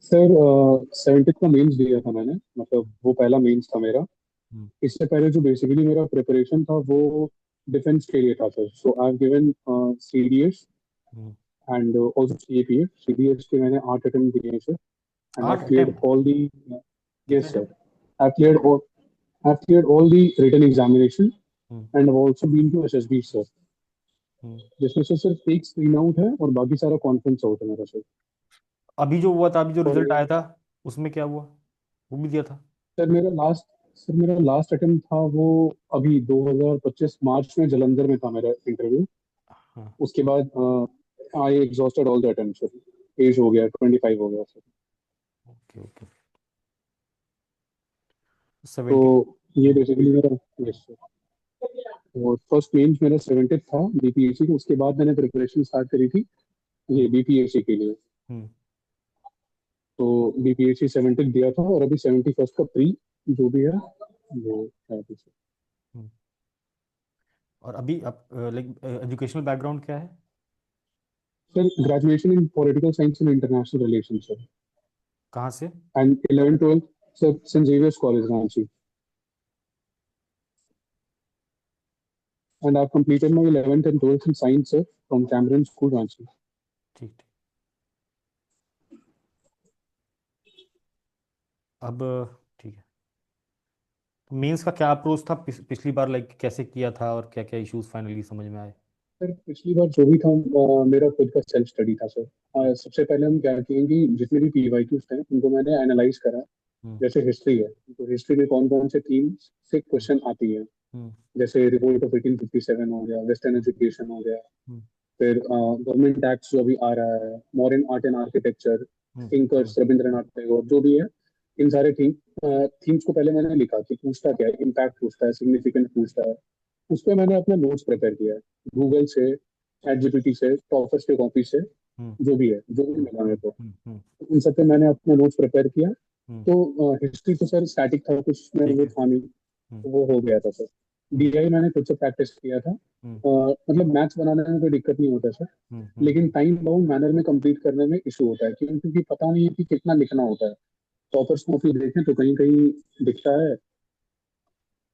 Sir 70 का mains दिया था मैंने, मतलब वो पहला मेंस था मेरा। हम्म। इससे पहले जो बेसिकली मेरा प्रिपरेशन था वो डिफेंस के लिए था sir. So I have given CDS hmm. And also CAPF. CDS के मैंने 8 अटेम्प्ट दिए हैं सर, एंड आई आठ क्लियर्ड अटेम्प्ट ऑल दी। कितने yes sir, attempt? I cleared all, I cleared all the written examination hmm. And I also been to SSB sir, hmm. जिसमें से सिर्फ एक स्क्रीन आउट है और बाकी सारा कॉन्फ्रेंस आउट है मेरा सर। अभी जो हुआ था, अभी जो और रिजल्ट आया था, उसमें क्या हुआ? वो भी दिया था? सर मेरा लास्ट अटेम्प्ट था वो अभी 2025 मार्च में जलंधर में था मेरा इंटरव्यू। हाँ। उसके बाद I exhausted all the attempt sir. Age हो गया, 25 हो गया सर। Okay okay. तो 70। ये बेसिकली मेरा, यस सर। और फर्स्ट मेंस मेरा 70 था बीपीएससी का। उसके बाद मैंने प्रिपरेशन स्टार्ट करी थी ये हम्म। बीपीएससी के लिए। हम्म। तो तो बीपीएससी 70 दिया था और अभी 71st का प्री जो भी है वो है अभी सर। हम्म। और अभी आप लाइक एजुकेशनल बैकग्राउंड क्या है? Sir graduation in political science and international relation sir, कहाँ से? And 11 12 sir Saint Xavier's college Ranchi. And I've completed my 11th and 12th in science, sir, from Cameron School, Ranchi. ठीक ठीक। अब ठीक है। तो मेंस का क्या अप्रोच था पिछली बार, लाइक कैसे किया था और क्या क्या इश्यूज फाइनली समझ में आए? सर पिछली बार जो भी था मेरा खुद का सेल्फ स्टडी था सर। ठीक। सबसे पहले हम क्या किए कि जितने भी पीवाईक्यूज थे उनको मैंने एनालाइज करा। हम्म। जैसे हिस्ट्री है, तो हिस्ट्री में कौन कौन से थीम से हम्म। क्वेश्चन आती है। हम्म। जैसे रिवोल्ट ऑफ 1857 हो गया, वेस्टर्न हम्म। एजुकेशन हो गया, हम्म। फिर गवर्नमेंट टैक्स जो अभी आ रहा है, modern art and architecture, hmm. Hmm. Thinkers Rabindranath Tagore जो भी है। इन सारे थीम्स को पहले मैंने लिखा कि पूछता क्या है, इम्पैक्ट पूछता है, सिग्निफिकेंट पूछता है। उस पर मैंने अपना नोट्स प्रिपेयर किया है, गूगल से, चैट जीपीटी से, टॉपर्स के कॉपी से, हम्म। जो भी है, जो भी हम्म। मिला मेरे हम्म। को। हम्म। इन सब पे मैंने अपना नोट्स प्रिपेयर किया। हम्म। तो हिस्ट्री तो सर स्टैटिक था, कुछ में ठीक वो है। था नहीं, हम्म। तो वो हो गया था सर। हम्म। डीआई मैंने खुद से प्रैक्टिस किया था। हम्म। मतलब मैथ्स बनाने में कोई दिक्कत नहीं होता सर, हम्म। लेकिन टाइम बाउंड मैनर में कंप्लीट करने में इशू होता है, क्योंकि पता नहीं है कि कितना लिखना होता है। टॉपर्स कॉपी देखें तो कहीं कहीं दिखता है,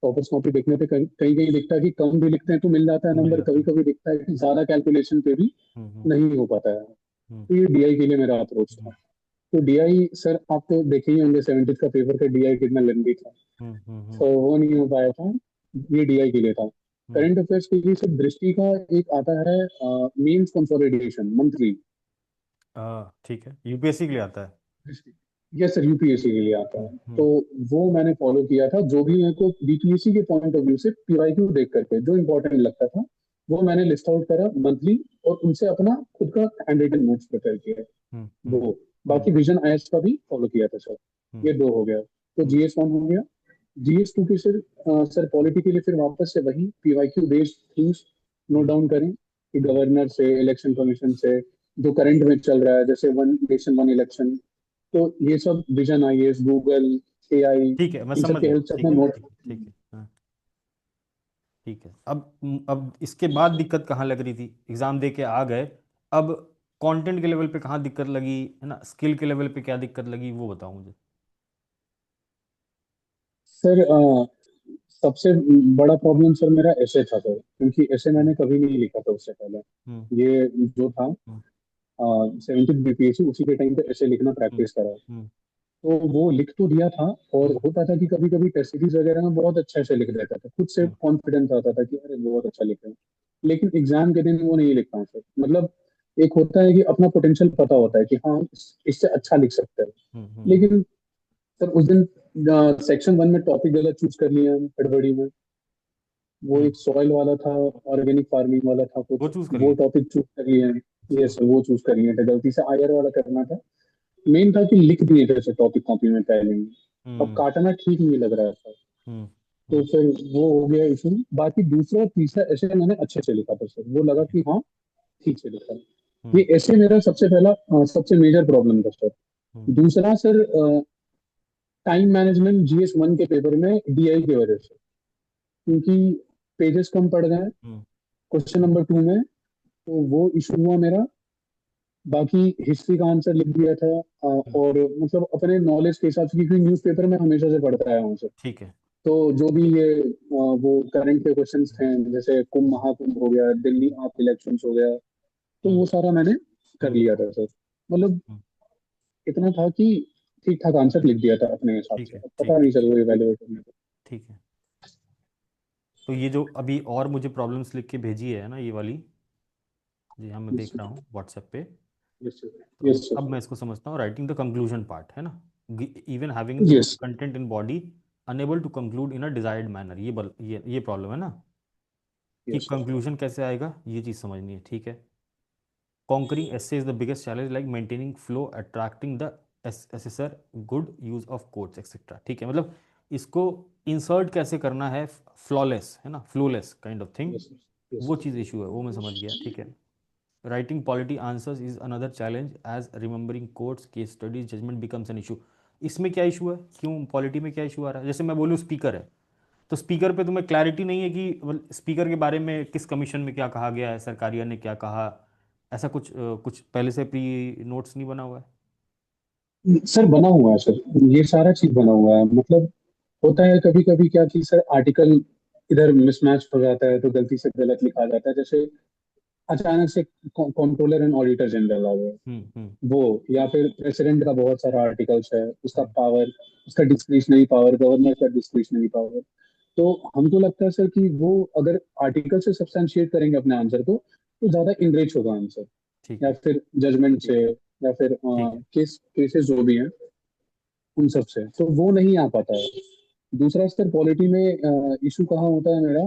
टॉपर्स कॉपी देखने पे कहीं कहीं कहीं दिखता है कि कम भी लिखते हैं तो मिल जाता है मिल नंबर, जाता कभी है। कभी दिखता है कि ज्यादा कैलकुलेशन पे भी हम्म। हम्म। नहीं हो पाता है। हम्म। तो ये डीआई के लिए मेरा अप्रोच था। हम्म। तो डीआई सर आप तो देखे ही होंगे 70 का पेपर का डीआई कितना लेंदी था, हम्म। हम्म। तो वो नहीं हो पाया था। ये डीआई के लिए था। हम्म। करंट अफेयर्स के लिए सर दृष्टि का एक आता है मीन्स कंसोलिडेशन मंथली। ठीक है, यूपीएससी के लिए आता है। यस सर, यूपीएससी के लिए आता हम्म। है। तो हम्म। वो मैंने फॉलो किया था, जो भी मेरे को बीपीएससी के पॉइंट ऑफ व्यू से पीवाईक्यू देख करके जो इंपॉर्टेंट लगता था वो मैंने लिस्ट आउट करा मंथली, और उनसे अपना खुद का हैंड रिटन नोट्स प्रिपेयर किया। हम्म। हम्म। वो हम्म। बाकी विजन आईएएस का भी फॉलो किया था सर। हम्म। ये दो हो गया। तो हम्म। जीएस वन हो गया। जीएस टू की सर पॉलिटी के लिए फिर वापस से वही पीवाईक्यू बेस्ड थिंग्स नोट हम्म। डाउन करें कि हम्म। गवर्नर से, इलेक्शन कमीशन से, जो करंट में चल रहा है, जैसे वन नेशन वन इलेक्शन। तो ये सब विजन आईएएस, गूगल, एआई, ठीक है, मैं इन सब समझ के गया। हेल्प से अपना ठीक है नोट। ठीक है ठीक है। हाँ। ठीक है। अब इसके बाद दिक्कत कहाँ लग रही थी? एग्जाम दे के आ गए, अब कंटेंट के लेवल पे कहाँ दिक्कत लगी, है ना? स्किल के लेवल पे क्या दिक्कत लगी, वो बताओ मुझे। सर सबसे बड़ा प्रॉब्लम सर मेरा ऐसे था सर, क्योंकि ऐसे हम्म। मैंने कभी नहीं लिखा था उससे पहले। हम्म। ये जो था हम्म। 70 बीपीएससी, उसी के टाइम पे ऐसे लिखना हम्म। प्रैक्टिस करा। हम्म। तो वो लिख तो दिया था, और हम्म। होता था कि कभी कभी टेस्ट सीरीज वगैरह में बहुत अच्छा से लिख देता था, खुद से हम्म। कॉन्फिडेंस आता था कि अरे बहुत अच्छा लिख रहे हैं। लेकिन एग्जाम के दिन वो नहीं लिख पाए सर। मतलब एक होता है कि अपना पोटेंशियल पता होता है कि हाँ इससे अच्छा लिख सकते हैं, हम्म। लेकिन सर उस दिन सेक्शन वन में टॉपिक गलत चूज कर लिया हम हड़बड़ी में। वो हम्म। एक सॉइल वाला था, ऑर्गेनिक फार्मिंग वाला था वो कुछ, चूज कर वो लिए? टॉपिक चूज कर लिए। ये अच्छा। सर वो चूज कर लिए थे, गलती से आयर वाला करना था। मेन था कि लिख दिए थे सर टॉपिक कॉपी में पहले ही। अब हम्म। काटना ठीक नहीं लग रहा था। हम्म। तो हम्म। फिर वो हो गया इशू। बाकी दूसरा तीसरा ऐसे मैंने अच्छे से लिखा था सर, वो लगा ठीक है। कि हाँ ठीक से लिखा है। हम्म। ये ऐसे मेरा सबसे पहला सबसे मेजर प्रॉब्लम था सर। हम्म। दूसरा sir time management GS one के पेपर में डीआई की वजह से, क्योंकि पेजेस कम पड़ गए हम्म। क्वेश्चन नंबर टू में। तो वो इशू हुआ मेरा। बाकी हिस्ट्री का आंसर लिख दिया था। और मतलब अपने नॉलेज के हिसाब से, क्योंकि न्यूज़पेपर में हमेशा से पढ़ता आया हूँ सर। ठीक है। तो जो भी ये वो करंट के क्वेश्चंस थे, जैसे कुंभ महाकुंभ हो गया, दिल्ली आप इलेक्शंस हो गया, तो हम्म वो सारा मैंने कर हम्म लिया था सर। मतलब हम्म, इतना था कि ठीक ठाक आंसर लिख दिया था अपने हिसाब ठीक से। है, अब ठीक पता नहीं ठीक सर वो इवेलुएट करने को। ठीक है। तो ये जो अभी और मुझे प्रॉब्लम्स लिख के भेजी है ना, ये वाली, जी हाँ मैं यस देख रहा हूँ व्हाट्सएप पे। सर। तो यस अब सर। मैं इसको समझता हूँ, राइटिंग द कंक्लूजन पार्ट है ना, even having the yes content in body, unable to conclude in a desired manner, ये प्रॉब्लम है ना, कि यस सर। कंक्लूजन कैसे आएगा, ये चीज़ समझनी है, ठीक है। Conquering essay is the biggest challenge, like maintaining flow, attracting the assessor, good use of quotes, etc. ठीक है, मतलब इसको इंसर्ट कैसे करना है, फ्लॉलेस है ना, flawless kind of thing, yes sir. Yes वो चीज़ इशू है, वो मैं समझ गया, ठीक है। Writing polity answers is another challenge, as remembering quotes, case studies, judgement becomes an issue. इसमें क्या इशू है, क्यों पॉलिटी में क्या इशू आ रहा है? जैसे मैं बोलूँ स्पीकर है, तो स्पीकर पे तुम्हें क्लैरिटी नहीं है कि स्पीकर के बारे में किस कमीशन में क्या कहा गया है, सरकारिया ने क्या कहा, ऐसा कुछ पहले से प्री नोट्स नहीं बना हुआ है? सर बना हुआ है सर, ये सारा चीज बना हुआ है। मतलब होता है कभी कभी क्या कि सर आर्टिकल इधर मिसमैच हो जाता है, तो गलती से गलत लिखा जाता है। जैसे अचानक से कंट्रोलर एंड ऑडिटर जनरल आ गए, हम्म। वो, या फिर प्रेसिडेंट का बहुत सारा आर्टिकल्स है, उसका हम्म पावर, उसका डिस्क्रिशनरी पावर, गवर्नर का डिस्क्रिशनरी पावर। तो हमको लगता है सर कि वो अगर आर्टिकल से सब्सटेंशिएट करेंगे अपने आंसर को, तो ज्यादा इनरिच होगा आंसर, ठीक या है, फिर जजमेंट से, या फिर ठीक है। केसेस जो भी हैं उन सब से, तो वो नहीं आ पाता है। दूसरा सर पॉलिटी में इशू कहाँ होता है मेरा,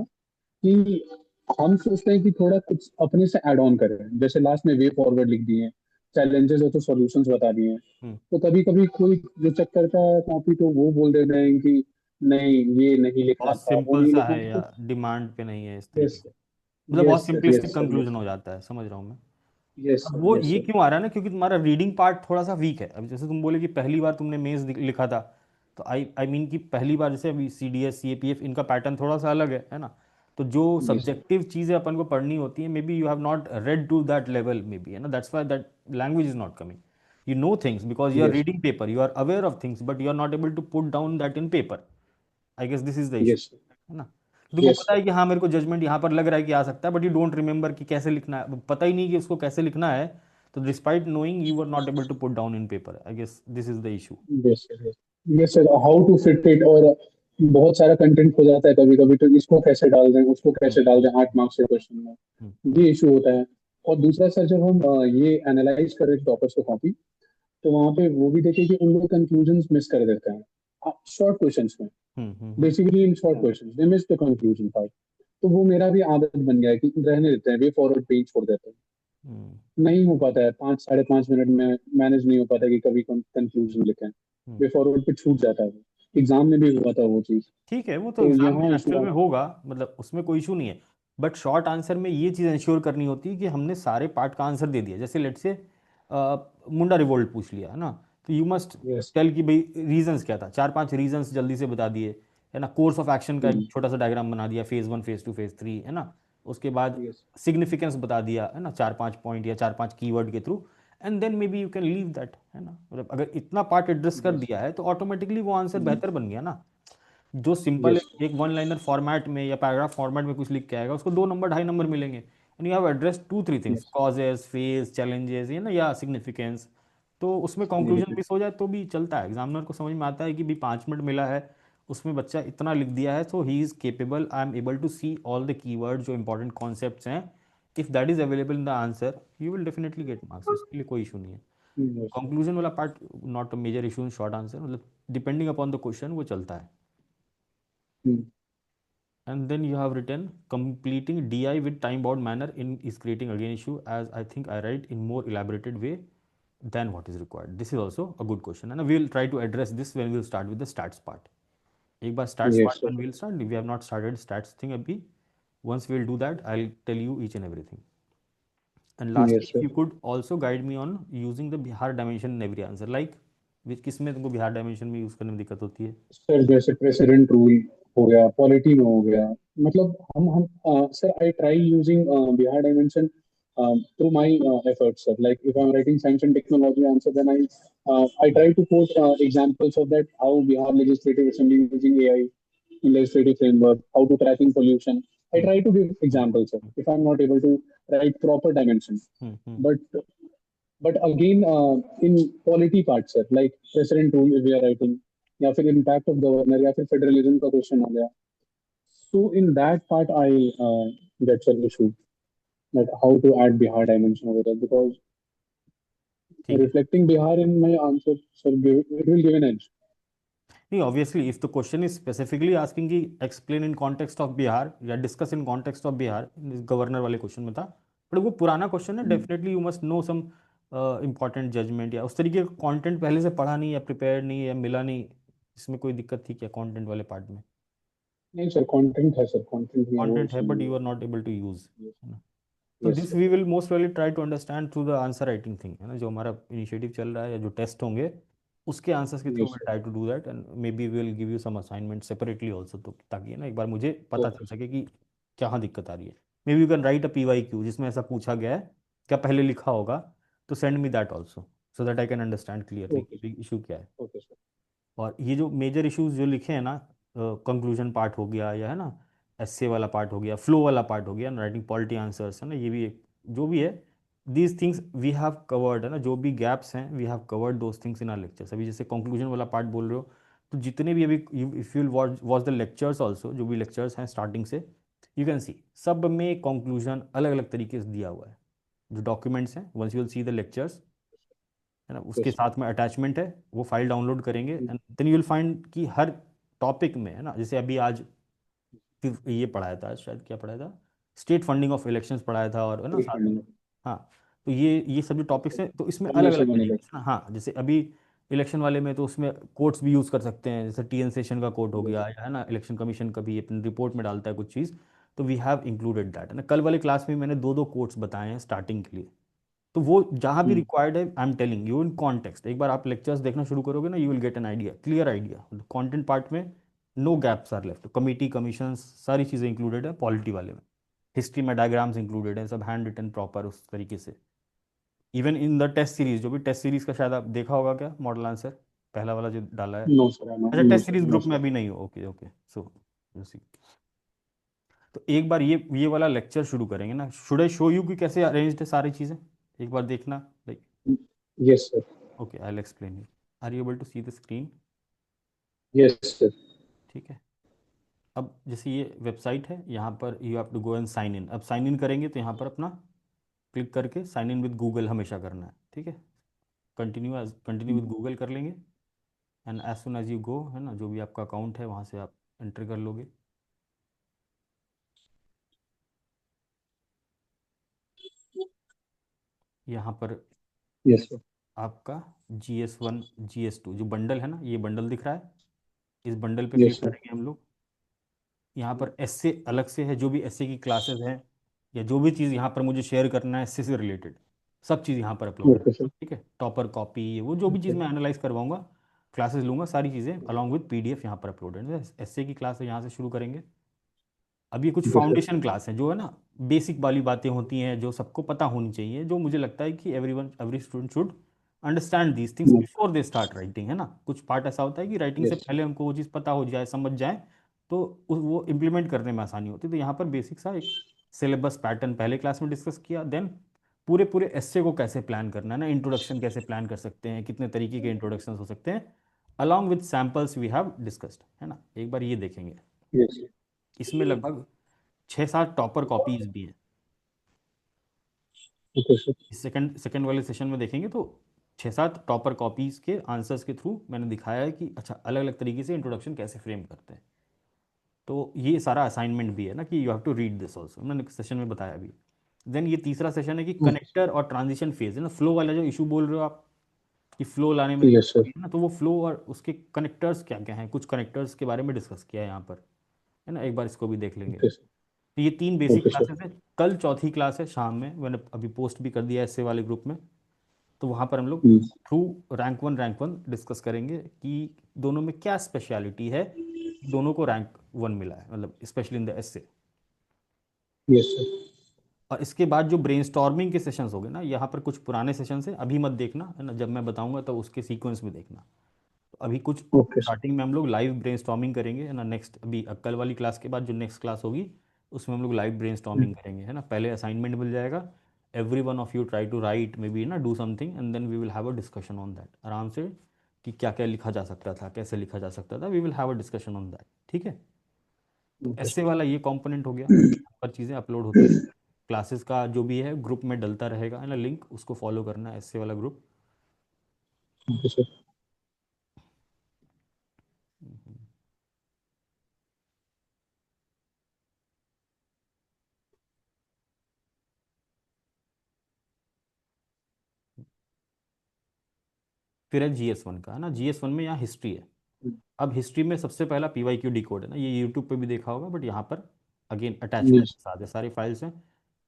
कि हम सोचते हैं कि थोड़ा कुछ अपने से ऐड ऑन करें, जैसे लास्ट में वे फॉरवर्ड लिख दिए, चैलेंजेस हो तो सॉल्यूशंस बता दिए। हम्म तो कभी कभी कोई जो चेक करता है कॉपी, तो वो बोल देते हैं कि नहीं ये नहीं लिखना बहुत था, वो सिंपल नहीं सा लिखना है था। या तो डिमांड पे नहीं है, इस यस तरीके से, मतलब यस बहुत sir. Simplistic yes sir. Conclusion yes हो जाता है, समझ रहा हूँ मैं। यस अब सर। वो यस ये सर। क्यों आ रहा है ना, क्योंकि तुम्हारा रीडिंग पार्ट थोड़ा सा वीक है। अब जैसे तुम बोले कि पहली बार तुमने मेंस लिखा था, तो आई मीन कि पहली बार, जैसे अभी C D S, C A P F, इनका पैटर्न थोड़ा सा अलग है ना। तो जो यस सर। सब्जेक्टिव चीज़ें अपन को पढ़नी होती है, maybe you have not read to that level, maybe, है ना, that's why that language is not coming. You know things because you are yes reading paper, you are aware of things, but you are not able to put down that in paper. I guess this is the issue, yes sir. है ना। तुमको yes पता sir. है कि हाँ मेरे को judgement यहाँ पर लग रहा है कि आ सकता है, बट यू डोंट रिमेंबर कि कैसे लिखना है, पता ही नहीं कि उसको कैसे लिखना है। तो despite knowing, you were not able to put down in paper, I guess this is the issue. Yes sir. Yes sir, how to fit it. और बहुत सारा कंटेंट हो जाता है कभी कभी, तो इसको कैसे डाल दें, उसको कैसे डाल दें 8 मार्क्स के क्वेश्चन हम्म में, ये इशू होता है। और दूसरा सर, जब हम ये एनालाइज कर रहे थे टॉपर्स को कॉपी, तो वहां पे वो भी देखे कि उन लोग कंक्लूजन मिस कर देते हैं शॉर्ट क्वेश्चंस में। Hmm. Basically in short questions they miss the conclusion part. तो वो मेरा भी आदत बन गया है कि रहने देते हैं, वे फॉरवर्ड पे ही छोड़ देते हैं। हम्म नहीं हो पाता है, 5 साढ़े 5 मिनट में मैनेज नहीं हो पाता कि कभी कंक्लूजन लिखें। हम्म। वे फॉरवर्ड पे छूट जाता है। एग्जाम में भी हुआ था वो चीज। ठीक है, वो तो तो एग्जाम में यहाँ इशू एक्चुअल आ। में होगा, मतलब उसमें कोई इशू नहीं है। बट शॉर्ट आंसर में ये चीज़ इंश्योर करनी होती है कि हमने सारे पार्ट का आंसर दे दिया। जैसे लेट से मुंडा रिवोल्ट पूछ लिया है ना, तो यू मस्ट यस। टेल कि भाई रीजंस क्या था, 4 5 रीजंस जल्दी से बता दिए, है ना। कोर्स ऑफ एक्शन का एक छोटा सा डायग्राम बना दिया, फेज 1, फेज 2, फेज 3, है ना। उसके बाद यस। सिग्निफिकेंस बता दिया, है ना, 4 5 पॉइंट या 4 5 कीवर्ड के थ्रू। And then maybe you can leave that, है ना। मतलब अगर इतना पार्ट एड्रेस कर यस। दिया है तो ऑटोमेटिकली वो आंसर बेहतर बन गया ना। जो सिंपल यस। एक वन लाइनर फॉर्मेट में या पैराग्राफ फॉर्मेट में कुछ लिख के आएगा, उसको 2 नंबर 2.5 नंबर मिलेंगे, and you have address 2 3 things, yes. Causes, phase, challenges, ये ना, या सिग्निफिकेंस। तो उसमें कंक्लूजन मिस हो जाए तो भी चलता है, एग्जामिनर को समझ में आता है कि भी 5 मिनट मिला है, उसमें बच्चा इतना लिख दिया है, so he is capable, I am able to see all the keyword जो इंपॉर्टेंट कॉन्सेप्ट्स हैं। If that is available in the answer, you will definitely get marks, उसके लिए कोई इशू नहीं है। यस। कंक्लूजन वाला part not a major issue in short answer, मतलब depending upon the question वो चलता है। And then you have written completing DI with time bound manner in is creating again issue, as I think I write in more elaborated way than what is required. This is also a good question, and we will try to address this when we will start with the stats part. एक बार stats yes part sir. when we will start, we have not started stats thing abhi. Once we will do that, I'll tell you each and everything. And lastly, yes if sir. you could also guide me on using the Bihar dimension in every answer, like which किस में तुमको Bihar dimension में use करने में दिक्कत होती है? Sir जैसे प्रेसिडेंट रूल हो गया, पॉलिटी में हो गया, मतलब हम sir I try using Bihar dimension through my efforts, sir. Like if I'm writing science and technology answer, then I try to quote examples of that, how Bihar Legislative Assembly using AI in legislative framework, how to tracking pollution. I hmm, try to give examples, sir, if I'm not able to write proper dimensions. Hmm, hmm, But again, in quality parts, sir, like president rule if we are writing, या फिर impact of governor, या फिर federalism का question हो गया. So in that part, I get an issue that how to add Bihar dimension over there, because ठीक है. reflecting Bihar in my answer, sir, it will give an edge. नहीं, obviously if the question is specifically asking कि explain in context of Bihar या discuss in context of Bihar, governor वाले question में था, but वो पुराना क्वेश्चन है. Hmm. Definitely you must know some important judgement या उस तरीके का कंटेंट पहले से पढ़ा नहीं या प्रिपेयर नहीं या मिला नहीं. इसमें कोई दिक्कत थी क्या कंटेंट वाले पार्ट में? नहीं सर, कंटेंट है सर, कंटेंट में वो कंटेंट है issue बट नहीं यू है. Are not able to use. Yes, तो yes, this sir. We will most वेली try to understand through the answer writing thing, है ना, जो हमारा इनिशिएटिव चल रहा है या जो टेस्ट होंगे उसके आंसर्स के through Yes, will sir. Try to do that, and maybe will give you some assignment separately also, तो ताकि ना एक बार मुझे पता चल Okay, सके कि क्या दिक्कत आ रही है. Maybe you can write a PYQ जिसमें ऐसा पूछा गया है, क्या पहले लिखा होगा, तो send me that also so that I can understand clearly okay, कि इशू क्या है. okay, sir. और ये जो मेजर इश्यूज जो लिखे हैं ना, कंक्लूजन पार्ट हो गया या है ना, एस्से वाला पार्ट हो गया, फ्लो वाला पार्ट हो गया, राइटिंग पॉलिटी आंसर्स, है ना, ये भी एक जो भी है, these things we have covered, है ना, जो भी गैप्स हैं we have covered those things in our lectures. अभी जैसे कंक्लूजन वाला पार्ट बोल रहे हो, तो जितने भी अभी if you watch the lectures also, जो भी लेक्चर्स हैं स्टार्टिंग से, यू कैन सी सब में कंक्लूजन अलग अलग तरीके से दिया हुआ है. जो डॉक्यूमेंट्स हैं, once you will see the lectures, है ना, उसके Yes, sir. साथ में अटैचमेंट है, वो फाइल डाउनलोड करेंगे Hmm. And then you will find कि हर टॉपिक में, है ना, जैसे अभी आज फिर ये पढ़ाया था, शायद क्या पढ़ाया था, स्टेट फंडिंग ऑफ इलेक्शंस पढ़ाया था, और है ना साथ में. Refunding. हाँ, तो ये सब जो टॉपिक्स Okay. हैं तो इसमें अलग अलग Commission money तरीके back. से ना, हाँ, जैसे अभी इलेक्शन वाले में तो उसमें कोर्ट्स भी यूज़ कर सकते हैं, जैसे TN सेशन का कोर्ट हो गया, Yes. या है ना इलेक्शन कमीशन का भी अपनी रिपोर्ट में डालता है कुछ चीज़, तो वी हैव इंक्लूडेड दैट, है ना. कल वाले क्लास में मैंने दो दो कोर्ट्स बताए हैं स्टार्टिंग के लिए, तो वो जहाँ भी Hmm. रिक्वायर्ड है I am telling you in context. एक बार आप लेक्चर्स देखना शुरू करोगे ना, you will get an idea, clear idea. Content part में no gaps are left, committee commission सारी चीज़ें इंक्लूडेड है. पॉलिटी वाले में हिस्ट्री में डायग्राम्स इंक्लूडेड है, सब हैंड रिटन प्रॉपर उस तरीके से. Even in the test series, जो भी टेस्ट सीरीज का शायद आप देखा होगा, क्या मॉडल आंसर पहला वाला जो डाला है. No, sir. No, अच्छा, no, test sir. Series No, group में sir. अभी नहीं हो, ओके ओके. सो तो एक बार ये वाला लेक्चर शुरू करेंगे ना, शुड आई शो यू कि कैसे अरेंज्ड है सारी चीज़ें, एक बार देखना, like. Yes, sir. Okay, I'll explain you. Are you able to see the screen? Yes, sir. ठीक है. अब जैसे ये वेबसाइट है, यहाँ पर you have to go and sign in. अब साइन इन करेंगे तो यहाँ पर अपना क्लिक करके साइन इन विद गूगल हमेशा करना है, ठीक है. कंटिन्यू विद गूगल कर लेंगे, and as soon as you go, है ना, जो भी आपका अकाउंट है वहाँ से आप एंटर कर लोगे. यहाँ पर Yes, sir. आपका GS1 GS2 जो बंडल है ना, ये बंडल दिख रहा है, इस बंडल पे Yes, क्लिक sir. करेंगे हम लोग. यहाँ पर एससे अलग से है, जो भी एससे की क्लासेस हैं या जो भी चीज़ यहाँ पर मुझे शेयर करना है एससे से रिलेटेड, सब चीज़ यहाँ पर अपलोडेड है. Okay, sir. ठीक है, टॉपर कॉपी, वो जो भी चीज़ Okay. मैं एनालाइज करवाऊंगा, क्लासेस लूंगा, सारी चीज़ें अलॉन्ग विद PDF यहाँ पर अपलोडेड है. एससे की क्लास है, यहाँ से शुरू करेंगे. अब ये कुछ Okay, sir. फाउंडेशन क्लास है, जो है ना बेसिक वाली बातें होती हैं, जो सबको पता होनी चाहिए, जो मुझे लगता है कि every student should understand these things Hmm. Before they start writing, है ना. कुछ पार्ट ऐसा होता है कि राइटिंग से Yes. पहले हमको वो चीज़ पता हो जाए, समझ जाए, तो वो इम्प्लीमेंट करने में आसानी होती है. तो यहाँ पर बेसिक सा एक सिलेबस पैटर्न पहले क्लास में डिस्कस किया. देन पूरे पूरे एस्से को कैसे प्लान करना है ना, इंट्रोडक्शन कैसे प्लान कर सकते हैं, कितने तरीके के इंट्रोडक्शन हो सकते हैं, along with samples we have discussed, है ना. एक बार ये देखेंगे. Yes. इसमें लगभग 6-7 टॉपर कॉपीज भी हैं. Okay, sir. सेकंड सेकंड वाले सेशन में देखेंगे तो 6-7 टॉपर कॉपीज के आंसर्स के थ्रू मैंने दिखाया है कि अच्छा अलग अलग तरीके से इंट्रोडक्शन कैसे फ्रेम करते हैं. तो ये सारा असाइनमेंट भी है ना कि you have to read this also, मैंने सेशन में बताया भी. देन ये तीसरा सेशन है कि Okay. कनेक्टर और ट्रांजिशन फेज, है ना, फ्लो वाला जो इशू बोल रहे हो आप कि फ्लो लाने में दिक्कत Yes, हो sir. रही है ना, तो वो फ्लो और उसके कनेक्टर्स क्या क्या हैं, कुछ कनेक्टर्स के बारे में डिस्कस किया है यहाँ पर, है ना. एक बार इसको भी देख लेंगे. Okay, sir. तो ये 3 बेसिक Okay, sir. क्लासेस है. कल चौथी क्लास है शाम में, मैंने अभी पोस्ट भी कर दिया है ऐसे वाले ग्रुप में. तो वहाँ पर हम लोग Hmm. Through rank one discuss करेंगे कि दोनों में क्या स्पेशलिटी है, दोनों को रैंक 1 मिला है, मतलब specially in the essay. Yes, sir. और इसके बाद जो ब्रेनस्टॉर्मिंग के सेशंस हो गए ना, यहाँ पर कुछ पुराने सेशंस हैं, अभी मत देखना है ना, जब मैं बताऊंगा तो उसके सीक्वेंस में देखना। तो अभी कुछ ओके सर। स्टार्टिंग में हम लोग लाइव ब्रेनस्टॉर्मिंग करेंगे है ना, नेक्स्ट अभी कल वाली क्लास के बाद जो नेक्स्ट क्लास होगी उसमें हम लोग लाइव ब्रेनस्टॉर्मिंग करेंगे है ना। पहले असाइनमेंट मिल जाएगा, every one of you try to write maybe ना do something and then we will have a discussion on that आराम से, कि क्या क्या लिखा जा सकता था, कैसे लिखा जा सकता था, we will have a discussion on that, ठीक है। तो ओके ऐसे वाला ये कंपोनेंट हो गया, सर। पर चीज़ें अपलोड होती रहेंगी, क्लासेस का जो भी है ग्रुप में डलता रहेगा है ना लिंक, उसको फॉलो करना है, ऐसे वाला ग्रुप। Okay sir. फिर है GS1 का है ना, GS1 में यहाँ हिस्ट्री है। अब हिस्ट्री में सबसे पहला PYQ डिकोड है ना, ये यूट्यूब पे भी देखा होगा, बट यहाँ पर अगेन अटैचमेंट यस। के साथ है, सारे फाइल्स हैं।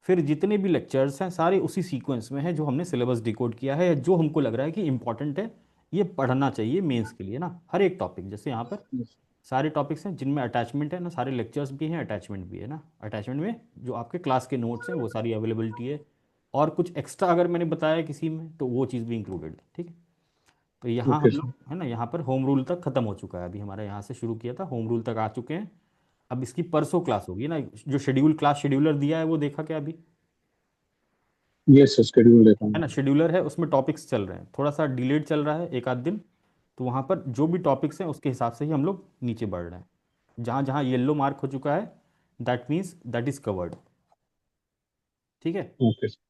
फिर जितने भी लेक्चर्स हैं सारे उसी सीक्वेंस में है जो हमने सिलेबस डिकोड किया है, जो हमको लग रहा है कि इंपॉर्टेंट है, ये पढ़ना चाहिए मेंस के लिए ना, हर एक टॉपिक, जैसे यहाँ पर यस। सारे टॉपिक्स हैं जिनमें अटैचमेंट है ना, सारे लेक्चर्स भी हैं, अटैचमेंट भी है ना। अटैचमेंट में जो आपके क्लास के नोट्स हैं वो सारी अवेलेबिलिटी है, और कुछ एक्स्ट्रा अगर मैंने बताया किसी में तो वो चीज़ भी इंक्लूडेड है, ठीक है। तो यहाँ ओके हम लोग सर। है ना, यहाँ पर होम रूल तक खत्म हो चुका है, अभी हमारा यहाँ से शुरू किया था, होम रूल तक आ चुके हैं। अब इसकी परसों क्लास होगी ना, जो शेड्यूल क्लास शेड्यूलर दिया है वो देखा क्या अभी, यस सर, शेड्यूल देता है हूँ। ना, शेड्यूलर है उसमें टॉपिक्स चल रहे हैं, थोड़ा सा डिलेड चल रहा है एक आध दिन, तो वहाँ पर जो भी टॉपिक्स हैं उसके हिसाब से ही हम लोग नीचे बढ़ रहे हैं। जहाँ जहाँ येलो मार्क हो चुका है that means that is covered, ठीक है। Okay sir.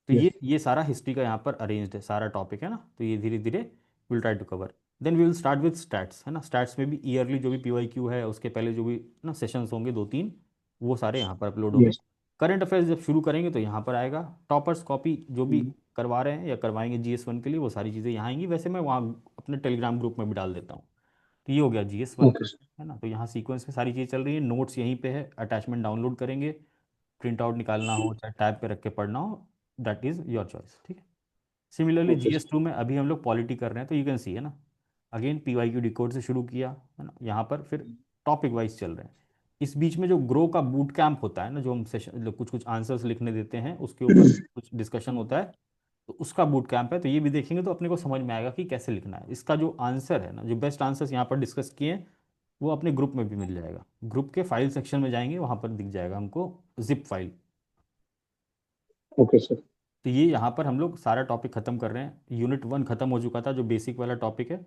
तो ये यस। ये सारा हिस्ट्री का यहाँ पर अरेंज्ड है, सारा टॉपिक है ना, तो ये धीरे धीरे will try to cover. Then we will start with stats है ना, स्टैट्स में भी ईयरली जो भी PYQ है उसके पहले जो भी ना सेशंस होंगे दो तीन, वो सारे यहाँ पर अपलोड होंगे। यस। करंट अफेयर्स जब शुरू करेंगे तो यहाँ पर आएगा, टॉपर्स कॉपी जो भी करवा रहे हैं या करवाएंगे GS1 के लिए वो सारी चीज़ें यहाँ आएंगी, वैसे मैं वहाँ अपने टेलीग्राम ग्रुप में भी डाल देता हूँ। तो ये हो गया GS1 ओके सर। है ना, तो यहाँ सीक्वेंस में सारी चीज़ चल रही है, नोट्स यहीं पे है, अटैचमेंट डाउनलोड करेंगे, प्रिंट आउट निकालना हो चाहे टैब पे रख के पढ़ना हो, दैट इज़ योर चॉइस, ठीक है। Similarly okay sir. GS2 में अभी हम लोग पॉलिटी कर रहे हैं, तो यू कैन सी है ना, अगेन PYQ डिकोड से शुरू किया है ना, यहाँ पर फिर टॉपिक वाइज चल रहे हैं। इस बीच में जो ग्रो का बूट कैंप होता है ना, जो हम सेशन कुछ कुछ आंसर्स लिखने देते हैं उसके ऊपर कुछ डिस्कशन होता है, तो उसका बूट कैंप है, तो ये भी देखेंगे तो अपने को समझ में आएगा कि कैसे लिखना है। इसका जो आंसर है ना, जो बेस्ट आंसर्स यहाँ पर डिस्कस किए हैं वो अपने ग्रुप में भी मिल जाएगा, ग्रुप के फाइल सेक्शन में जाएंगे वहाँ पर दिख जाएगा हमको जिप फाइल। Okay sir. तो ये यहाँ पर हम लोग सारा टॉपिक खत्म कर रहे हैं, यूनिट 1 खत्म हो चुका था जो बेसिक वाला टॉपिक है,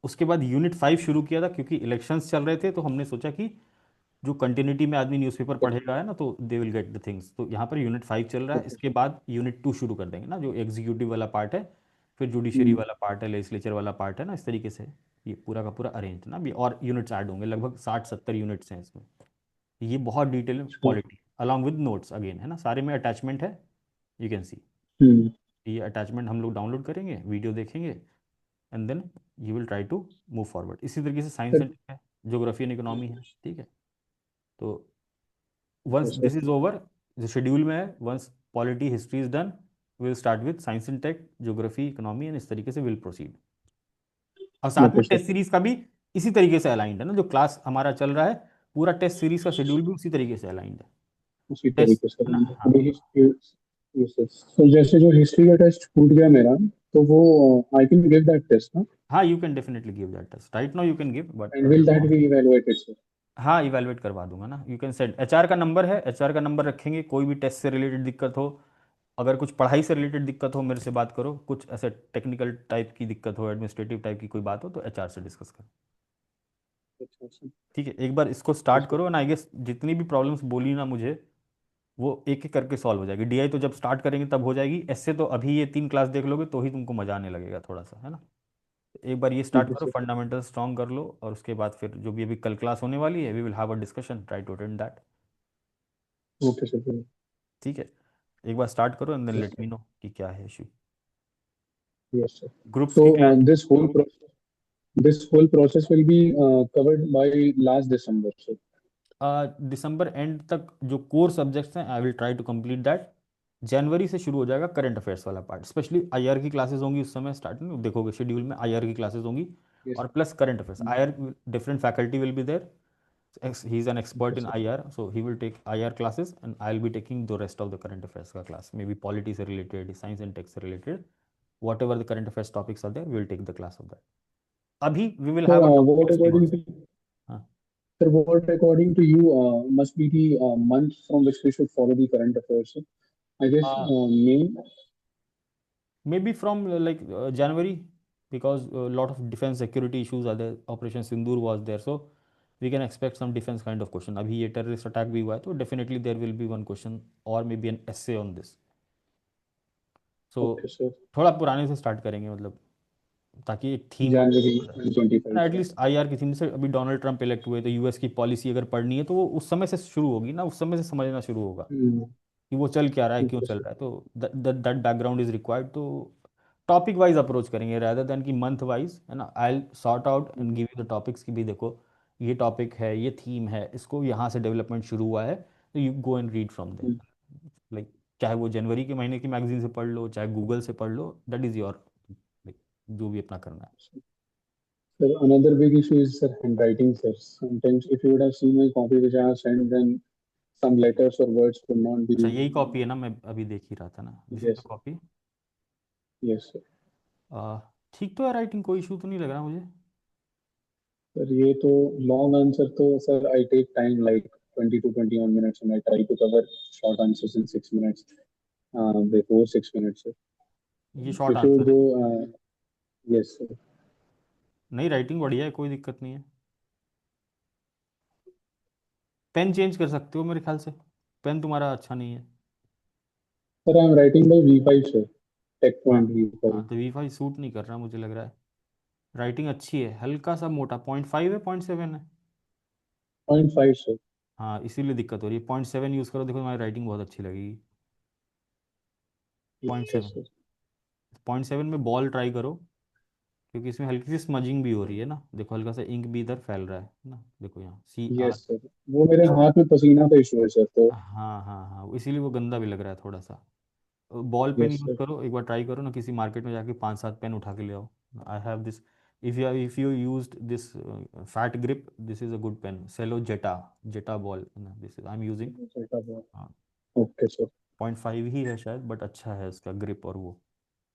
उसके बाद यूनिट 5 शुरू किया था, क्योंकि इलेक्शंस चल रहे थे तो हमने सोचा कि जो कंटिन्यूटी में आदमी न्यूज़पेपर पढ़ेगा है ना तो they will get the things, तो यहाँ पर यूनिट 5 चल रहा है, ओके इसके बाद यूनिट 2 शुरू कर देंगे ना, जो एग्जीक्यूटिव वाला पार्ट है, फिर जुडिशरी सर। वाला पार्ट है, लेजिस्लेचर वाला पार्ट है ना, इस तरीके से ये पूरा का पूरा अरेंज है ना अभी, और यूनिट्स ऐड होंगे, लगभग 60-70 यूनिट्स हैं इसमें। ये बहुत डिटेल में अच्छा। Polity along with notes again है ना, सारे में अटैचमेंट है, यू कैन सी। हम्म। ये अटैचमेंट हम लोग डाउनलोड करेंगे, वीडियो देखेंगे, and then you will try to move forward. इसी तरीके से साइंस सर। एंड है, ज्योग्राफी एंड इकोनॉमी है, ठीक है। तो once yes this sir. Is over, जो शेड्यूल में है, once polity history is done, will start with science and tech, geography, economy, and इस तरीके से विल प्रोसीड। और साथ ओके में सर। टेस्ट सीरीज का भी इसी तरीके से अलाइंड है ना, जो क्लास हमारा चल रहा है पूरा टेस्ट सीरीज का शेड्यूल भी उसी तरीके से अलाइंड है, उसी टेस्ट तरीके से है ना, रहेंगे हाँ। अभी। Yes sir. तो जैसे जो हिस्ट्री का टेस्ट छूट गया मेरा, तो वो I can give that test ना? हाँ you can definitely give that test, right now you can give but and will that be evaluated sir? हाँ इवैल्यूएट करवा दूंगा ना, यू कैन सेट, HR का नंबर है, HR का नंबर रखेंगे, कोई भी टेस्ट से रिलेटेड दिक्कत हो, अगर कुछ पढ़ाई से रिलेटेड दिक्कत हो मेरे से बात करो, कुछ ऐसे टेक्निकल टाइप की दिक्कत हो, एडमिनिस्ट्रेटिव टाइप की कोई बात हो तो HR से डिस्कस करो, अच्छा सर। ठीक है। एक बार इसको स्टार्ट सर। करो ना, आई गेस जितनी भी प्रॉब्लम्स बोली ना मुझे, वो एक एक करके सॉल्व हो जाएगी। DI तो जब स्टार्ट करेंगे तब हो जाएगी, ऐसे तो अभी ये 3 क्लास देख लोगे तो ही तुमको मजा आने लगेगा थोड़ा सा, है ना। एक बार ये स्टार्ट ठीक है करो, सर। फंडामेंटल स्ट्रॉन्ग कर लो, और उसके बाद फिर जो भी अभी कल क्लास होने वाली है we will have a discussion, try to attend that, okay sir. ठीक है। एक बार स्टार्ट करो and then yes let me sir. Know कि क्या है issue. Yes sir. Groups So की class, this whole process will be covered by last December, sir. दिसंबर एंड तक जो कोर सब्जेक्ट्स हैं I will try to complete that. जनवरी से शुरू हो जाएगा करंट अफेयर्स वाला पार्ट, स्पेशली IR की क्लासेस होंगी उस समय, स्टार्टिंग में देखोगे शेड्यूल में IR की क्लासेस होंगी, Yes. और plus current affairs, IR different faculty will be there, He's an expert Okay, in sir. IR, so he will take IR classes and I'll be taking the rest of the current affairs का class. Maybe polity से related, science and tech से related, whatever the current affairs topics are there, we will take the class of that. अभी we will Sir, have a what topic according also. to हाँ. sir, what according to you must be the month from which we should follow the current affairs? Sir? I guess Uh, May. Maybe from January, because a lot of defense security issues are there. Operation Sindoor was there, so we can expect some defense kind of question. अभी ये terrorist attack भी हुआ है, तो definitely there will be one question or maybe an essay on this. So Okay, sir. थोड़ा पुराने से start करेंगे, मतलब ताकि एक थीम January हो जाए। 2025, sir. एटलीस्ट आईआर की थीम से, अभी डोनाल्ड ट्रंप इलेक्ट हुए तो यूएस की पॉलिसी अगर पढ़नी है तो वो उस समय से शुरू होगी ना, उस समय से समझना शुरू होगा Hmm. कि वो चल क्या रहा है, क्यों Okay, चल sir. रहा है, तो दैट बैकग्राउंड इज रिक्वायर्ड। तो टॉपिक वाइज अप्रोच करेंगे rather देन कि मंथ वाइज, है ना। I sort out and give you the topics कि भी देखो ये टॉपिक है, ये थीम है, इसको यहाँ से डेवलपमेंट शुरू हुआ है, तो you go and read from there. Hmm. Like चाहे वो जनवरी के महीने की मैगजीन से पढ़ लो, चाहे गूगल से पढ़ लो, दैट इज योर, जो भी अपना करना है। Sir, another big issue is sir handwriting, sir. Sometimes if you would have seen my copy which I have sent, then some letters or words could not अच्छा, be. यही copy है ना, मैं अभी देख ही रहा था ना, this is the Yes, sir. Copy. Yes, sir. ठीक तो है, राइटिंग कोई इशू तो नहीं लग रहा मुझे। Sir, ये तो long answer तो sir I take time like 20 to 21 minutes and I try to cover short answers in 6 minutes. Before 6 minutes, sir. ये short If you would answer है। go, yes, sir. नहीं, राइटिंग बढ़िया है, कोई दिक्कत नहीं है। पेन चेंज कर सकते हो मेरे ख्याल से, पेन तुम्हारा अच्छा नहीं है। Sir, I am writing by V5, sir. Tech हाँ Point V5. हाँ, तो वी फाई सूट नहीं कर रहा मुझे लग रहा है। राइटिंग अच्छी है, हल्का सा मोटा, 0.5 है, 0.7 है। 0.5, sir. हाँ, इसीलिए दिक्कत हो रही है। 0.7 यूज़ करो, देखो तुम्हारी राइटिंग बहुत अच्छी लगेगी। Point Yes, seven sir. 0.7 में बॉल ट्राई करो, क्योंकि इसमें हल्की सी स्मजिंग भी हो रही है ना, देखो हल्का सा इंक भी इधर फैल रहा है ना, देखो यहाँ CR। Yes, sir. वो मेरे हाथ में पसीना का इशू है सर तो. हाँ हाँ हाँ, इसीलिए वो गंदा भी लग रहा है थोड़ा सा। Ball pen Yes, use sir. करो, एक बार ट्राई करो ना, किसी मार्केट में जाके 5-7 पेन उठा के ले आओ। I have this, if you used this fat grip, this is a good pen, Cello Zeta, Zeta ball, this is I am using. हाँ, Okay, sir. 0.5 ही है शायद, बट अच्छा है इसका ग्रिप। और वो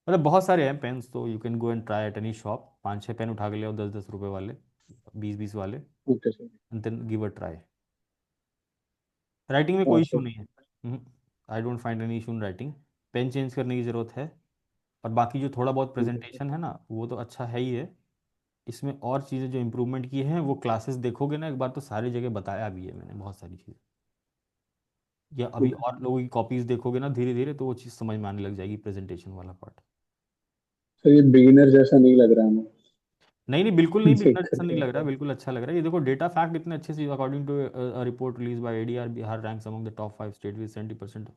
मतलब बहुत सारे हैं पेन्स, तो you can go and try at any shop, 5-6 pen उठा के ले आओ, 10-10 रुपए वाले, 20-20 वाले, Okay, sir. And then give a try. Writing में कोई इशू Okay. नहीं है, I don't find any issue in writing. Pen change करने की ज़रूरत है, और बाकी जो थोड़ा बहुत Okay, sir. प्रेजेंटेशन है ना, वो तो अच्छा है ही है। इसमें और चीज़ें जो इम्प्रूवमेंट की हैं, वो क्लासेस देखोगे ना एक बार, तो सारी जगह बताया भी है मैंने बहुत सारी चीज़ें। या अभी Okay. और लोगों की कॉपीज देखोगे ना धीरे धीरे, तो वो चीज़ समझ में आने लग जाएगी, प्रेजेंटेशन वाला पार्ट। सर ये बिगिनर जैसा नहीं लग रहा है ना. नहीं नहीं, बिल्कुल नहीं, देख बिगनर जैसा नहीं करके लग रहा है, ऐसा. बिल्कुल अच्छा लग रहा है। ये देखो डेटा फैक्ट इतने अच्छे से, according to report release by ADR, Bihar ranks among the top 5 state with 70%।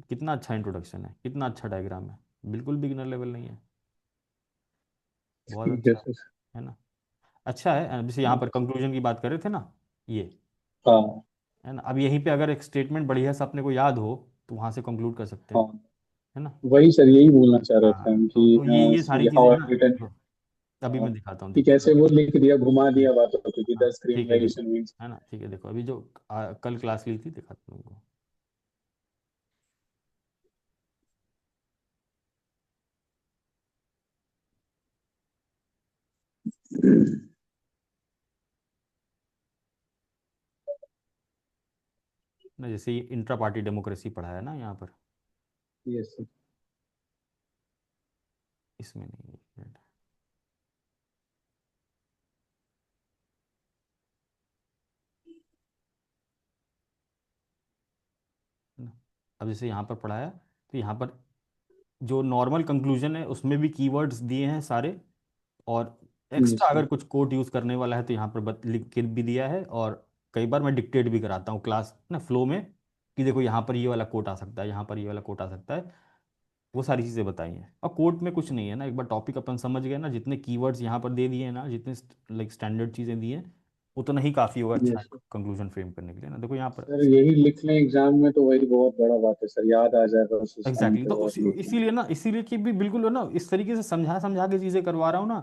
कितना अच्छा इंट्रोडक्शन है, कितना अच्छा डायग्राम है, बिल्कुल बिगिनर लेवल नहीं है, बहुत ठीक है अच्छा सर. है ना। अच्छा है। जैसे यहाँ पर कंक्लूजन की बात कर रहे थे ना, ये हाँ. है ना। अब यहीं पे अगर एक स्टेटमेंट बढ़िया से अपने को याद हो, तो वहां से कंक्लूड कर सकते हैं, हाँ. है ना। वही सर यही बोलना चाह रहे थे हम हाँ, कि तो ये सारी चीजें हाउ है आई ना, रिटन. देखो अभी मैं दिखाता हूँ, कि देखो कैसे वो लिख दिया घुमा दिया बातों को कि हाँ द स्क्रीन ठीक है, देखो वेरिएशन मींस. है ना, ठीक है, देखो अभी जो कल क्लास ली थी, दिखाता हूँ तुमको। ना जैसे ये इंट्रा पार्टी डेमोक्रेसी पढ़ा है ना यहाँ पर, यस सर. इसमें नहीं है, एक मिनट, है ना। अब जैसे यहाँ पर पढ़ा है, तो यहाँ पर जो नॉर्मल कंक्लूजन है उसमें भी कीवर्ड्स दिए हैं सारे, और यस एक्स्ट्रा सर. अगर कुछ कोट यूज़ करने वाला है तो यहाँ पर लिख के भी दिया है। और कई बार मैं डिक्टेट भी कराता हूँ क्लास ना फ्लो में, कि देखो यहाँ पर ये वाला कोट आ सकता है, यहाँ पर ये वाला कोट आ सकता है, वो सारी चीज़ें बताई हैं। और कोट में कुछ नहीं है ना, एक बार टॉपिक अपन समझ गए ना, जितने कीवर्ड्स यहाँ पर दे दिए हैं ना, जितने लाइक स्टैंडर्ड चीज़ें दी हैं, उतना ही काफ़ी होगा अच्छा यस सर. कंक्लूजन फ्रेम करने के लिए ना। देखो यहाँ पर सर यही लिख लें एग्जाम में तो वही बहुत बड़ा बात है सर. याद आ जाए बस उस टाइम एग्जैक्टली, पे तो और लिख लें. इसीलिए ना, इसीलिए कि भी बिल्कुल है ना, इस तरीके से समझा समझा के चीज़ें करवा रहा हूँ ना,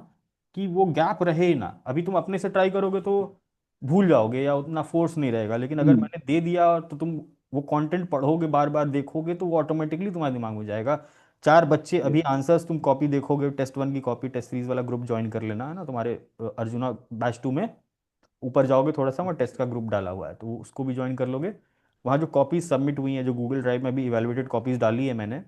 कि वो गैप रहे ना। अभी तुम अपने से ट्राई करोगे तो भूल जाओगे या उतना फोर्स नहीं रहेगा। लेकिन अगर हम्म। मैंने दे दिया तो तुम वो कंटेंट पढ़ोगे, बार बार देखोगे, तो वो ऑटोमेटिकली तुम्हारे दिमाग में जाएगा। चार बच्चे अभी yes, आंसर्स तुम कॉपी देखोगे, टेस्ट वन की कॉपी, टेस्ट सीरीज वाला ग्रुप ज्वाइन कर लेना है ना तुम्हारे अर्जुना बैच 2 में। ऊपर जाओगे थोड़ा सा, वहाँ टेस्ट का ग्रुप डाला हुआ है, तो उसको भी ज्वाइन कर लोगे। वहाँ जो कॉपीज सबमिट हुई हैं, जो गूगल ड्राइव में भी इवेलुएटेड कॉपीज डाली है मैंने,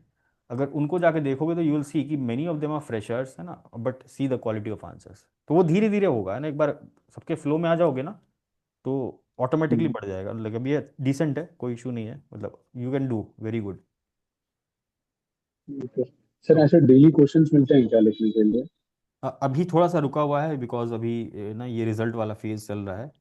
अगर उनको जाके देखोगे तो यू विल सी कि many of them are freshers, है ना, but see the quality of answers. तो वो धीरे धीरे होगा, है ना, एक बार सबके फ्लो में आ जाओगे ना, तो ऑटोमेटिकली हम्म। बढ़ जाएगा। मतलब अभी ये डिसेंट है, कोई इशू नहीं है, मतलब you can do very good. ठीक है। सर तो ऐसे डेली क्वेश्चंस मिलते हैं क्या लिखने के लिए? अभी थोड़ा सा रुका हुआ है, बिकॉज अभी ना ये रिजल्ट वाला फेज चल रहा है।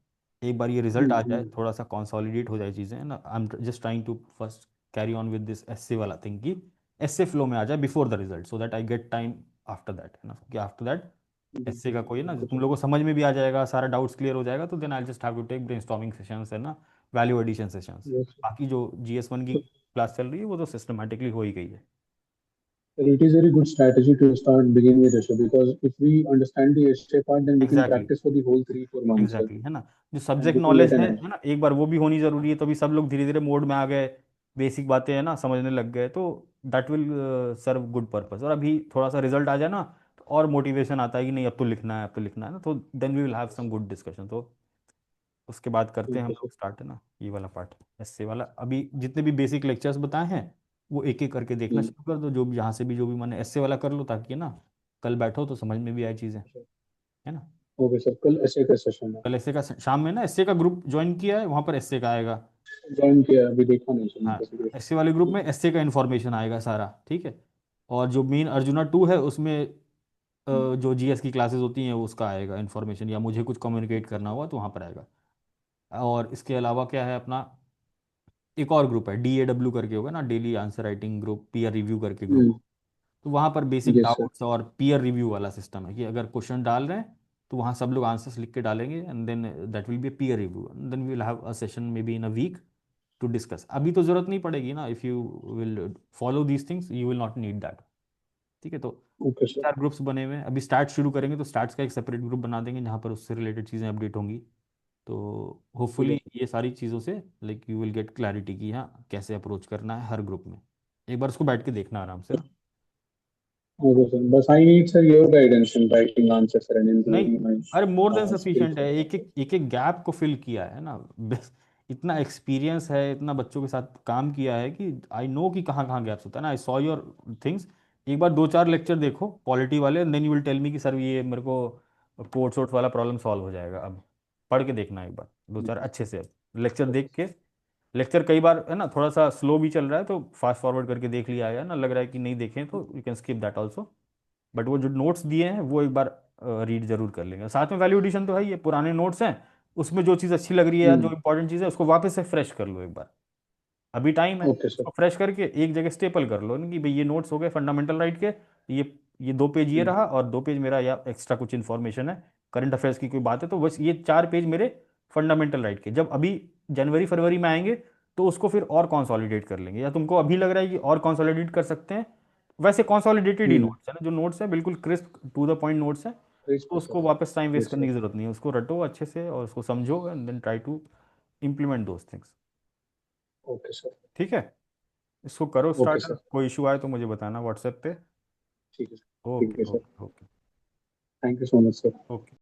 एक बार ये रिजल्ट आ जाए, हम्म। थोड़ा सा कंसोलिडेट हो जाए चीज़ें, है ना, I am just trying to first carry on with this SA वाला थिंग, कि एसए फ्लो में आ जाए before the result, so that I get time after that, है ना, कि आफ्टर दैट एसए का कोई है ना, जो ओके तुम सर। लोगों को समझ में भी आ जाएगा, सारा डाउट्स क्लियर हो जाएगा, तो then I just have to take brainstorming sessions, है ना, वैल्यू एडिशन सेशंस। यस बाकी जो जीएस 1 की सर। क्लास चल रही है वो तो सिस्टमेटिकली हो ही गई है। It is very good strategy to start begin with essay because if we understand the essay part, then we can exactly, practice for the whole 3 4 months, sir, exactly, है ना, जो and subject we can knowledge get an है ना, एक बार वो भी होनी जरूरी है, तभी सब लोग धीरे धीरे मोड में आ गए, बेसिक बातें है ना समझने लग गए, तो that will serve good purpose. और अभी थोड़ा सा रिजल्ट आ जाए ना, तो और मोटिवेशन आता है कि नहीं अब तो लिखना है, अब तो लिखना है ना, तो then we will have some good discussion. तो उसके बाद करते हैं हम answer. लोग स्टार्ट, है ना, ये वाला पार्ट, एसए वाला। अभी जितने भी बेसिक लेक्चर्स बताए हैं वो एक एक करके देखना Hmm. शुरू कर दो, जो भी यहाँ से भी जो भी मैंने एसए वाला कर लो, ताकि है ना कल बैठो तो समझ में भी आए चीज़ें, है ना। Okay, sir. कल essay का सेशन है। कल एसए का शाम में ना, एसए का ग्रुप ज्वाइन किया है, वहाँ पर एसए का आएगा। ज्वाइन किया अभी देखा नहीं सर, हाँ, नोटिफिकेशन। एसए वाले ग्रुप में एसए का इन्फॉर्मेशन आएगा सारा, ठीक है। और जो मेन अर्जुना 2 है उसमें जो जीएस की क्लासेस होती हैं वो उसका आएगा इन्फॉर्मेशन, या मुझे कुछ कम्युनिकेट करना हुआ तो वहाँ पर आएगा। और इसके अलावा क्या है अपना, एक और ग्रुप है DAW करके, होगा ना, daily answer writing group, peer review करके ग्रुप। हम्म। तो वहाँ पर बेसिक यस सर। डाउट्स और पीयर रिव्यू वाला सिस्टम है, कि अगर क्वेश्चन डाल रहे हैं तो वहाँ सब लोग आंसर्स लिख के डालेंगे, and then that will be peer review, and then we will have a session maybe in a week to discuss. अभी तो जरूरत नहीं पड़ेगी ना, if you will follow these things you will not need that. ठीक है, तो okay sir. 4 groups बने हुए हैं। अभी स्टार्ट शुरू करेंगे तो स्टार्ट्स का एक सेपरेट ग्रुप बना देंगे जहाँ पर उससे रिलेटेड चीज़ें अपडेट होंगी। तो ठीक है होपफुली सर। ये सारी चीज़ों से like you will get clarity कि हाँ कैसे अप्रोच करना है हर ग्रुप में। एक बार उसको बैठ के देखना आराम से ना। ओके सर, बस I need sir your guidance in writing answers and नहीं, इम्प्रूविंग अरे मोर देन माय सफिशिएंट है, स्किल्स। एक एक गैप को फिल किया है ना, बस इतना एक्सपीरियंस है, इतना बच्चों के साथ काम किया है कि आई नो कि कहाँ कहाँ गैप्स होता है ना। I saw your things. एक बार 2 4 लेक्चर देखो पॉलिटी वाले, then you will tell me कि सर ये मेरे को कोर्ट सोर्ट वाला प्रॉब्लम सॉल्व हो जाएगा। अब पढ़ के देखना एक बार 2 4 अच्छे से लेक्चर देख के। लेक्चर कई बार है ना थोड़ा सा स्लो भी चल रहा है तो फास्ट फॉरवर्ड करके देख लिया है ना, लग रहा है कि नहीं देखें तो you can skip that also. But वो जो नोट्स दिए हैं वो एक बार रीड जरूर कर लेंगे। साथ में वैल्यू एडिशन तो है, ये पुराने नोट्स हैं, उसमें जो चीज़ अच्छी लग रही है या जो हम्म। इंपॉर्टेंट चीज़ है उसको वापस से फ्रेश कर लो एक बार। अभी टाइम है, ओके सर। उसको फ्रेश करके एक जगह स्टेपल कर लो कि भाई ये नोट्स हो गए फंडामेंटल राइट के, ये 2 पेज ये हम्म। रहा और 2 पेज मेरा या एक्स्ट्रा कुछ इन्फॉर्मेशन है, करंट अफेयर्स की कोई बात है, तो बस ये 4 पेज मेरे फंडामेंटल राइट के। जब अभी जनवरी फरवरी में आएंगे तो उसको फिर और कंसोलिडेट कर लेंगे, या तुमको अभी लग रहा है कि और कंसोलिडेट कर सकते हैं, वैसे कंसोलिडेटेड ही हम्म। नोट्स है ना, जो नोट्स है बिल्कुल crisp to the point notes है। प्लीज तो सर। उसको वापस टाइम वेस्ट यस करने सर। की जरूरत नहीं है, उसको रटो अच्छे से और उसको समझो and then try to implement those things. Okay sir. ठीक है, इसको करो ओके स्टार्ट, सर। कोई इशू आए तो मुझे बताना व्हाट्सएप पे। ठीक है सर। ठीक ओके है sir. Okay okay thank you so much sir. Okay.